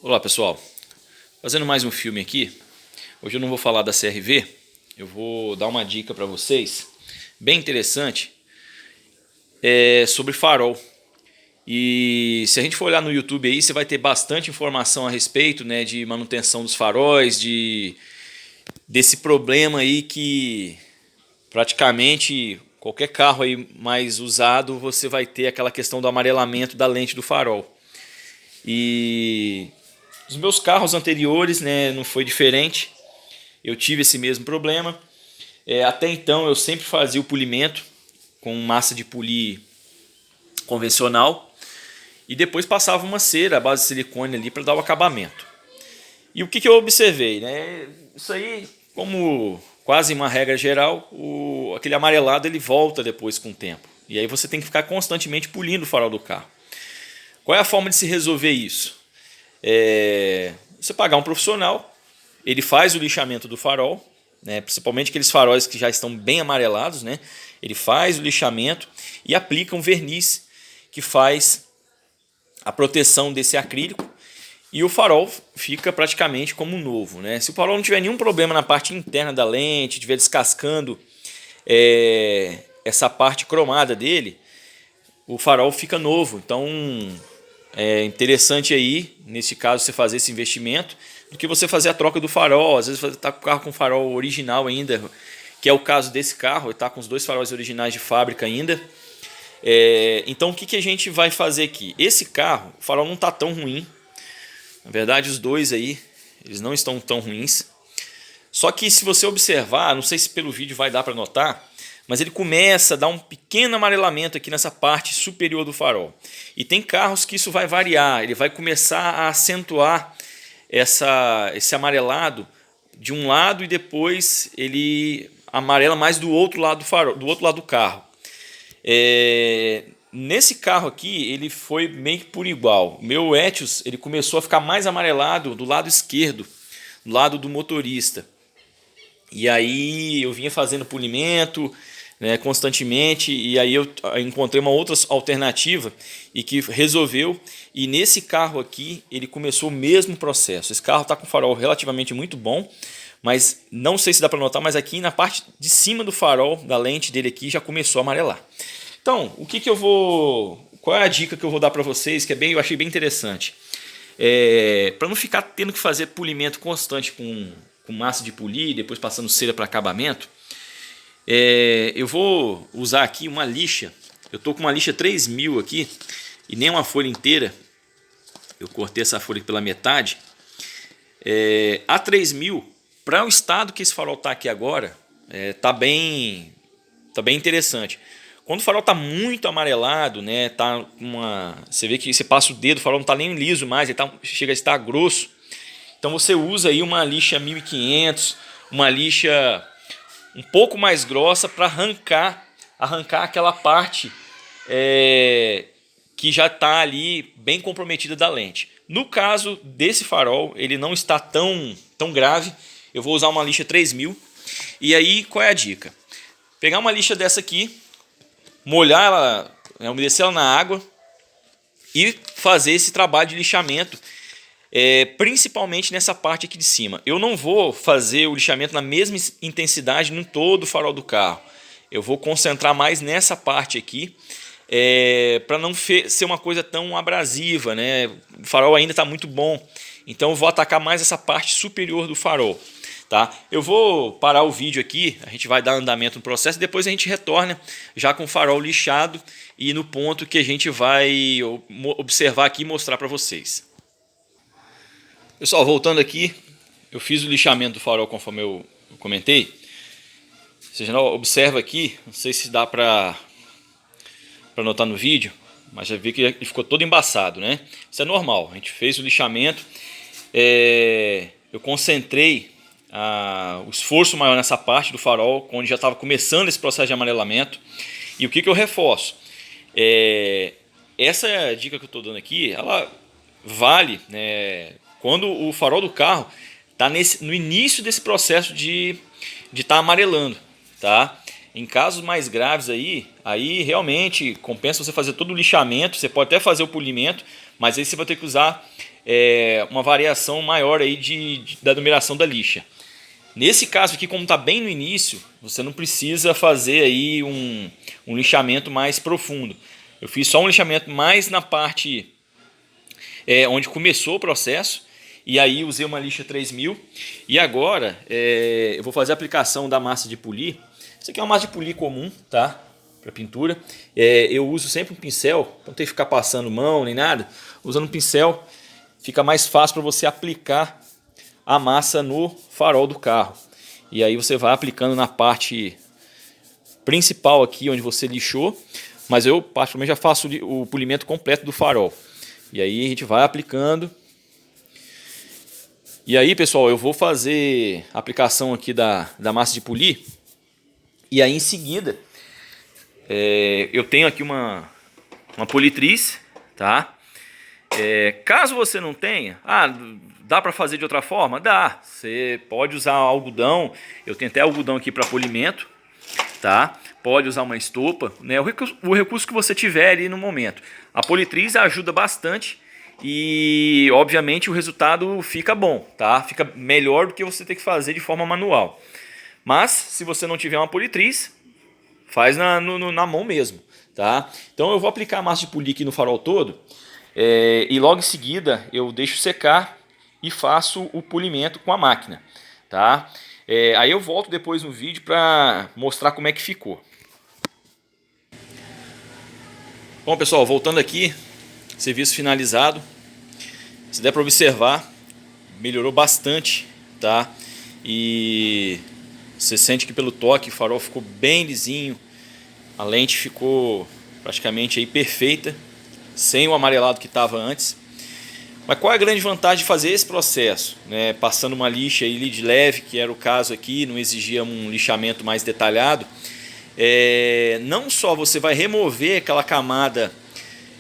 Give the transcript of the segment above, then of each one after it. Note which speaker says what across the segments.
Speaker 1: Olá pessoal, fazendo mais um filme aqui. Hoje eu não vou falar da CR-V, eu vou dar uma dica para vocês bem interessante sobre farol. E se a gente for olhar no YouTube aí, você vai ter bastante informação a respeito, né, de manutenção dos faróis, desse problema aí que praticamente qualquer carro aí mais usado você vai ter aquela questão do amarelamento da lente do farol. E os meus carros anteriores, né, não foi diferente. Eu tive esse mesmo problema. Até então eu sempre fazia o polimento com massa de polir convencional e depois passava uma cera à base de silicone ali para dar o acabamento. E o que eu observei, né? Isso aí, como quase uma regra geral, aquele amarelado ele volta depois com o tempo. E aí você tem que ficar constantemente polindo o farol do carro. Qual é a forma de se resolver isso? Você pagar um profissional, ele faz o lixamento do farol, né, principalmente aqueles faróis que já estão bem amarelados, né, ele faz o lixamento e aplica um verniz que faz a proteção desse acrílico e o farol fica praticamente como novo, né? Se o farol não tiver nenhum problema na parte interna da lente, estiver descascando essa parte cromada dele, o farol fica novo. Então é interessante aí, nesse caso, você fazer esse investimento do que você fazer a troca do farol. Às vezes você está com o carro com o farol original ainda, que é o caso desse carro, ele está com os dois faróis originais de fábrica ainda. Então o que a gente vai fazer aqui? Esse carro, o farol não está tão ruim. Na verdade, os dois aí, eles não estão tão ruins. Só que se você observar, não sei se pelo vídeo vai dar para notar, mas ele começa a dar um pequeno amarelamento aqui nessa parte superior do farol. E tem carros que isso vai variar, ele vai começar a acentuar esse amarelado de um lado e depois ele amarela mais do outro lado do farol, do outro lado do carro. Nesse carro aqui ele foi meio que por igual. O meu Etios ele começou a ficar mais amarelado do lado esquerdo, do lado do motorista. E aí eu vinha fazendo polimento, né, constantemente, e aí eu encontrei uma outra alternativa e que resolveu. E nesse carro aqui ele começou o mesmo processo. Esse carro está com farol relativamente muito bom, mas não sei se dá para notar, mas aqui na parte de cima do farol, da lente dele aqui, já começou a amarelar. Então, qual é a dica que eu vou dar para vocês, que eu achei bem interessante? Para não ficar tendo que fazer polimento constante com massa de polir, depois passando cera para acabamento, eu vou usar aqui uma lixa. Eu estou com uma lixa 3000 aqui, e nem uma folha inteira. Eu cortei essa folha pela metade. A 3000, para o estado que esse farol está aqui agora, tá bem interessante. Quando o farol está muito amarelado, né, você vê que você passa o dedo, o farol não está nem liso mais, ele chega a estar grosso. Então você usa aí uma lixa 1500, uma lixa um pouco mais grossa para arrancar aquela parte que já está ali bem comprometida da lente. No caso desse farol, ele não está tão grave. Eu vou usar uma lixa 3000. E aí, qual é a dica? Pegar uma lixa dessa aqui, molhar ela, umedecer ela na água e fazer esse trabalho de lixamento, principalmente nessa parte aqui de cima. Eu não vou fazer o lixamento na mesma intensidade em todo o farol do carro. Eu vou concentrar mais nessa parte aqui, para não ser uma coisa tão abrasiva, né? O farol ainda está muito bom, então eu vou atacar mais essa parte superior do farol. Tá? Eu vou parar o vídeo aqui, a gente vai dar andamento no processo, depois a gente retorna já com o farol lixado e no ponto que a gente vai observar aqui e mostrar para vocês. Pessoal, voltando aqui, eu fiz o lixamento do farol conforme eu comentei. Você já observa aqui, não sei se dá para notar no vídeo, mas já vi que ele ficou todo embaçado, né? Isso é normal, a gente fez o lixamento, eu concentrei o esforço maior nessa parte do farol, onde já estava começando esse processo de amarelamento. E o que eu reforço? Essa dica que eu estou dando aqui, ela vale, né, quando o farol do carro está no início desse processo de estar amarelando, tá? Em casos mais graves aí realmente compensa você fazer todo o lixamento. Você pode até fazer o polimento, mas aí você vai ter que usar uma variação maior aí da numeração da lixa. Nesse caso aqui, como está bem no início, você não precisa fazer aí um lixamento mais profundo. Eu fiz só um lixamento mais na parte onde começou o processo, e aí usei uma lixa 3000. E agora eu vou fazer a aplicação da massa de polir. Isso aqui é uma massa de polir comum, tá? Para pintura. Eu uso sempre um pincel, não tem que ficar passando mão nem nada. Usando um pincel fica mais fácil para você aplicar a massa no farol do carro. E aí você vai aplicando na parte principal aqui onde você lixou, mas eu particularmente já faço o polimento completo do farol. E aí a gente vai aplicando. E aí, pessoal, eu vou fazer a aplicação aqui da massa de polir. E aí em seguida eu tenho aqui uma politriz, tá? Caso você não tenha, dá para fazer de outra forma? Dá. Você pode usar algodão. Eu tenho até algodão aqui para polimento, tá? Pode usar uma estopa, né? O recurso que você tiver ali no momento. A politriz ajuda bastante e, obviamente, o resultado fica bom, tá? Fica melhor do que você ter que fazer de forma manual. Mas, se você não tiver uma politriz, faz na mão mesmo, tá? Então eu vou aplicar a massa de polir aqui no farol todo. E logo em seguida eu deixo secar e faço o polimento com a máquina, tá? Aí eu volto depois no vídeo para mostrar como é que ficou. Bom, pessoal, voltando aqui, serviço finalizado. Se der para observar, melhorou bastante, tá? E você sente que pelo toque o farol ficou bem lisinho, a lente ficou praticamente aí perfeita, sem o amarelado que estava antes. Mas qual é a grande vantagem de fazer esse processo? Passando uma lixa aí de leve, que era o caso aqui, não exigia um lixamento mais detalhado. Não só você vai remover aquela camada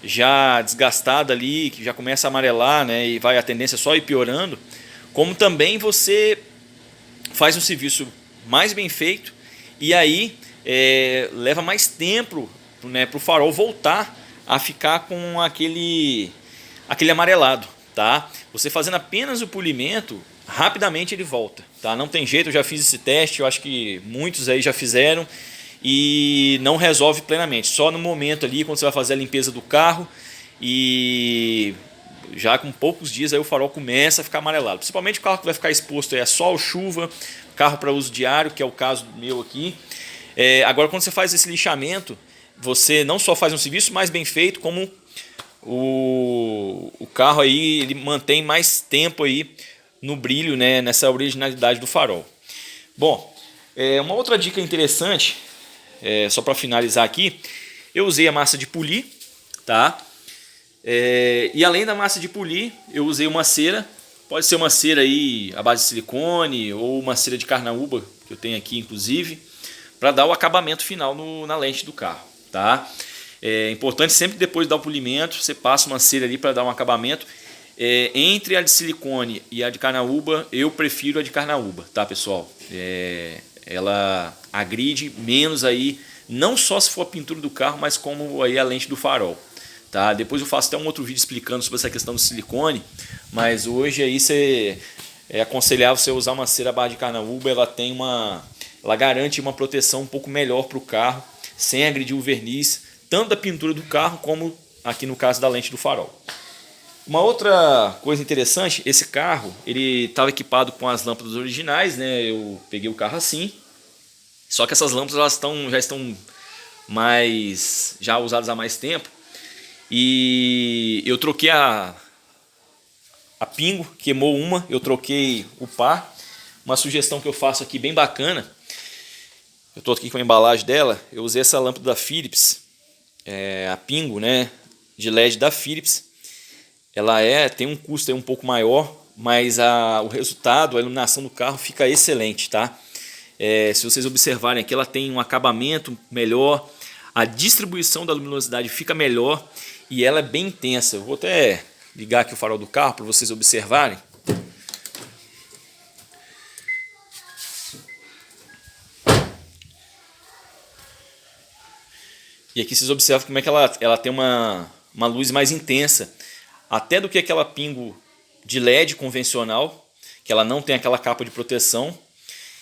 Speaker 1: já desgastada ali, que já começa a amarelar, né, e vai a tendência só ir piorando, como também você faz um serviço mais bem feito e aí leva mais tempo, né, para o farol voltar a ficar com aquele amarelado, tá? Você fazendo apenas o polimento, rapidamente ele volta, tá? Não tem jeito, eu já fiz esse teste, eu acho que muitos aí já fizeram e não resolve plenamente. Só no momento ali, quando você vai fazer a limpeza do carro e já com poucos dias aí o farol começa a ficar amarelado. Principalmente o carro que vai ficar exposto a sol, chuva, carro para uso diário, que é o caso meu aqui. Agora, quando você faz esse lixamento, você não só faz um serviço mais bem feito, como o carro aí ele mantém mais tempo aí no brilho, né, nessa originalidade do farol. Bom, uma outra dica interessante, só para finalizar aqui, eu usei a massa de polir, tá? E além da massa de polir, eu usei uma cera, pode ser uma cera aí à base de silicone ou uma cera de carnaúba, que eu tenho aqui inclusive, para dar o acabamento final na lente do carro, tá? É importante sempre que depois de dar o polimento, você passa uma cera ali para dar um acabamento. Entre a de silicone e a de carnaúba, eu prefiro a de carnaúba, tá, pessoal? Ela agride menos aí, não só se for a pintura do carro, mas como aí a lente do farol, tá? Depois eu faço até um outro vídeo explicando sobre essa questão do silicone, mas hoje aí é aconselhável você usar uma cera à base de carnaúba. Ela garante uma proteção um pouco melhor para o carro, sem agredir o verniz, tanto da pintura do carro como aqui no caso da lente do farol. Uma outra coisa interessante, esse carro ele estava equipado com as lâmpadas originais, né? Eu peguei o carro assim, só que essas lâmpadas já estão já usadas há mais tempo, e eu troquei a pingo, queimou uma, eu troquei o par. Uma sugestão que eu faço aqui bem bacana, eu estou aqui com a embalagem dela, eu usei essa lâmpada da Philips, a pingo, né, de LED da Philips. Ela tem um custo um pouco maior, mas o resultado, a iluminação do carro fica excelente, tá? Se vocês observarem aqui, ela tem um acabamento melhor, a distribuição da luminosidade fica melhor e ela é bem intensa. Eu vou até ligar aqui o farol do carro para vocês observarem. E aqui vocês observam como é que ela tem uma luz mais intensa. até do que aquela Pingo de LED convencional, que ela não tem aquela capa de proteção,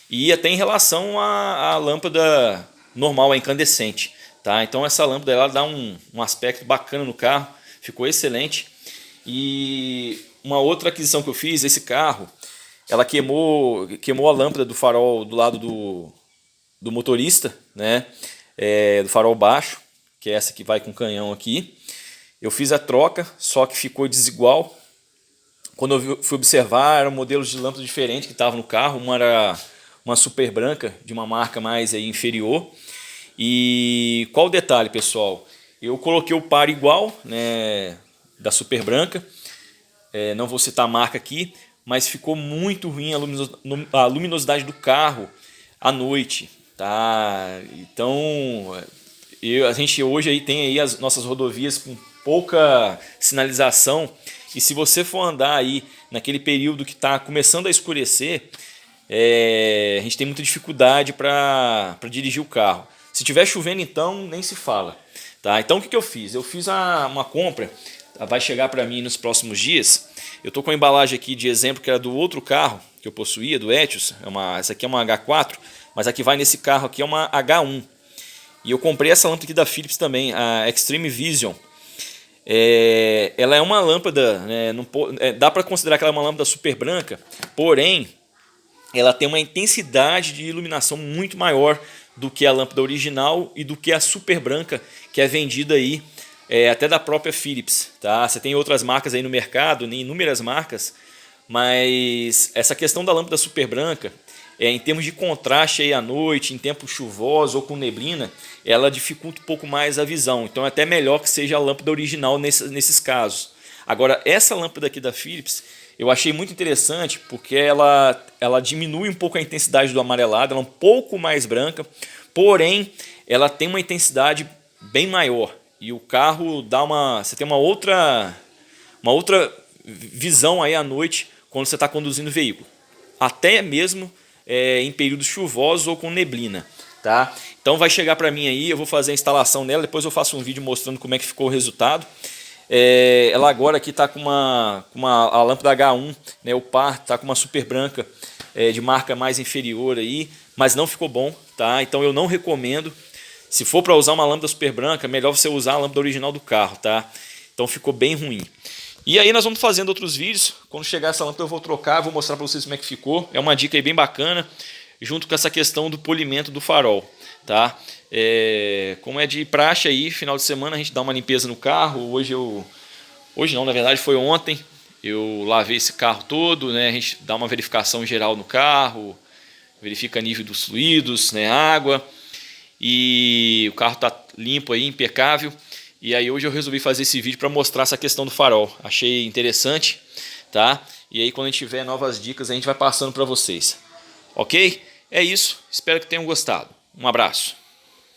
Speaker 1: e até em relação à lâmpada normal, a incandescente. Tá? Então essa lâmpada ela dá um aspecto bacana no carro, ficou excelente. E uma outra aquisição que eu fiz, esse carro, ela queimou a lâmpada do farol do lado do motorista, né? Do farol baixo, que é essa que vai com canhão aqui. Eu fiz a troca, só que ficou desigual. Quando eu fui observar, eram modelos de lâmpada diferentes que estavam no carro. Uma era uma super branca, de uma marca mais aí inferior. E qual o detalhe, pessoal? Eu coloquei o par igual, né, da super branca. Não vou citar a marca aqui, mas ficou muito ruim a luminosidade do carro à noite. Tá? Então, a gente hoje aí tem aí as nossas rodovias com pouca sinalização. E se você for andar aí naquele período que está começando a escurecer, a gente tem muita dificuldade para dirigir o carro. Se tiver chovendo, então nem se fala. Tá? Então o que eu fiz? Eu fiz uma compra, vai chegar para mim nos próximos dias. Eu estou com a embalagem aqui de exemplo que era do outro carro que eu possuía, do Etios. Essa aqui é uma H4, mas a que vai nesse carro aqui é uma H1. E eu comprei essa lâmpada aqui da Philips também, a Extreme Vision. Ela é uma lâmpada, né, dá para considerar que ela é uma lâmpada super branca, porém ela tem uma intensidade de iluminação muito maior do que a lâmpada original e do que a super branca que é vendida aí até da própria Philips. Tá? Você tem outras marcas aí no mercado, inúmeras marcas, mas essa questão da lâmpada super branca, em termos de contraste aí à noite, em tempos chuvosos ou com neblina, ela dificulta um pouco mais a visão. Então é até melhor que seja a lâmpada original nesses casos. Agora, essa lâmpada aqui da Philips, eu achei muito interessante porque ela diminui um pouco a intensidade do amarelado, ela é um pouco mais branca, porém ela tem uma intensidade bem maior. E o carro você tem uma outra visão aí à noite quando você está conduzindo o veículo. Até mesmo em períodos chuvosos ou com neblina, tá? Então vai chegar para mim aí, eu vou fazer a instalação dela, depois eu faço um vídeo mostrando como é que ficou o resultado. Ela agora aqui está com a lâmpada H1, né, o par está com uma super branca de marca mais inferior aí, mas não ficou bom, tá? Então eu não recomendo. Se for para usar uma lâmpada super branca, melhor você usar a lâmpada original do carro, tá? Então ficou bem ruim. E aí nós vamos fazendo outros vídeos. Quando chegar essa lâmpada eu vou trocar, vou mostrar para vocês como é que ficou. É uma dica aí bem bacana, junto com essa questão do polimento do farol, tá? Como é de praxe aí, final de semana a gente dá uma limpeza no carro. Hoje não, na verdade foi ontem. Eu lavei esse carro todo, né? A gente dá uma verificação geral no carro, verifica nível dos fluidos, né? Água. E o carro está limpo aí, impecável. E aí hoje eu resolvi fazer esse vídeo para mostrar essa questão do farol. Achei interessante, tá? E aí quando a gente tiver novas dicas a gente vai passando para vocês. Ok? É isso. Espero que tenham gostado. Um abraço.